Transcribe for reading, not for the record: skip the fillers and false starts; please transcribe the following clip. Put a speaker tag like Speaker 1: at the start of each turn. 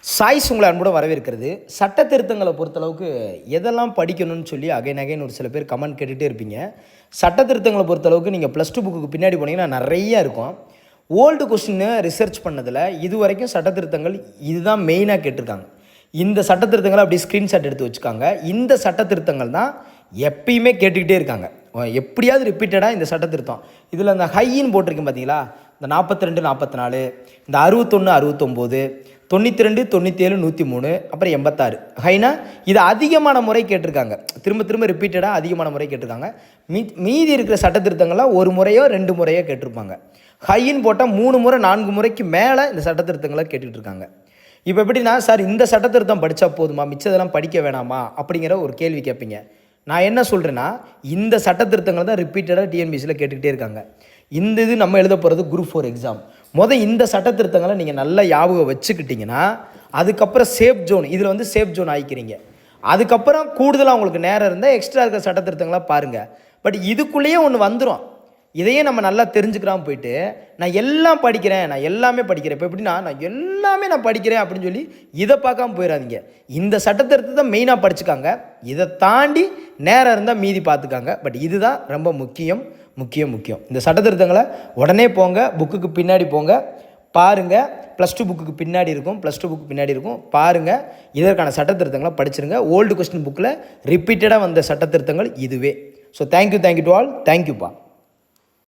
Speaker 1: Choice உங்களை அன்போடு வரவேற்கிறது. சட்ட திருத்தங்களை பொறுத்தளவுக்கு எதெல்லாம் படிக்கணும்னு சொல்லி அகைன் ஒரு சில பேர் கமெண்ட் கேட்டுகிட்டே இருப்பீங்க. சட்ட திருத்தங்களை பொறுத்தளவுக்கு நீங்கள் +2 புக்குக்கு பின்னாடி போனீங்கன்னா நிறையா இருக்கும். ஓல்டு கொஸ்டின்னு ரிசர்ச் பண்ணதில் இது வரைக்கும் சட்ட திருத்தங்கள் இதுதான் மெயினாக கேட்டிருக்காங்க. இந்த சட்ட திருத்தங்களை அப்படி ஸ்க்ரீன்ஷாட் எடுத்து வச்சுக்காங்க. இந்த சட்ட திருத்தங்கள் தான் எப்பயுமே கேட்டுக்கிட்டே இருக்காங்க. எப்படியாவது ரிப்பீட்டடாக இந்த சட்ட திருத்தம் இதில் இந்த ஹைன்னு போட்டிருக்கேன் பார்த்தீங்களா, இந்த 42 44, இந்த 61 69, 92 97 103, அப்புறம் 86 ஹைனா இது அதிகமான முறை கேட்டிருக்காங்க. திரும்ப ரிப்பீட்டடாக அதிகமான முறை கேட்டிருக்காங்க. மீதி இருக்கிற சட்ட திருத்தங்கள்லாம் ஒரு முறையோ 2 முறையோ கேட்டிருப்பாங்க. ஹைன்னு போட்டால் 3 முறை 4 முறைக்கு மேலே இந்த சட்ட திருத்தங்களை கேட்டுக்கிட்டு இருக்காங்க. இப்போ எப்படின்னா, சார் இந்த சட்ட திருத்தம் படித்தா போதுமா, மிச்சதெல்லாம் படிக்க வேணாமா அப்படிங்கிற ஒரு கேள்வி கேட்பீங்க. நான் என்ன சொல்கிறேன்னா, இந்த சட்ட திருத்தங்கள் தான் ரிப்பீட்டடாக டிஎன்பிசியில் கேட்டுக்கிட்டே இருக்காங்க. இந்த இது நம்ம எழுத போகிறது குரூப் 4 எக்ஸாம். இந்த சட்ட திருத்தங்களை நீங்கள் நல்லா ஞாபகம் வச்சுக்கிட்டிங்கன்னா அதுக்கப்புறம் சேஃப் ஜோன், இதில் சேஃப் ஜோன் ஆகிக்கிறீங்க. அதுக்கப்புறம் கூடுதலாக உங்களுக்கு நேரம் இருந்தால் எக்ஸ்ட்ரா இருக்கிற சட்ட திருத்தங்களாக பாருங்கள். பட் இதுக்குள்ளேயே ஒன்று வந்துடும். இதையே நம்ம நல்லா தெரிஞ்சுக்கிறாமல் போயிட்டு நான் எல்லாம் படிக்கிறேன், நான் எல்லாமே படிக்கிறேன். இப்போ எப்படின்னா, நான் எல்லாமே நான் படிக்கிறேன் அப்படின்னு சொல்லி இதை பார்க்காம போயிடாதீங்க. இந்த சட்டத்திருத்தத்தை மெயினாக படிச்சுக்காங்க. இதை தாண்டி நேரம் இருந்தால் மீதி பார்த்துக்காங்க. பட் இதுதான் ரொம்ப முக்கியம். இந்த சட்டத்திருத்தங்களை உடனே போங்க, புக்குக்கு பின்னாடி போங்க, பாருங்கள். +2 புக்குக்கு பின்னாடி இருக்கும், பாருங்கள். இதற்கான சட்டத்திருத்தங்களை படிச்சிருங்க. ஓல்டு கொஸ்டின் புக்கில் ரிப்பீட்டடாக வந்த சட்டத்திருத்தங்கள் இதுவே. So thank you to all. தேங்க்யூப்பா.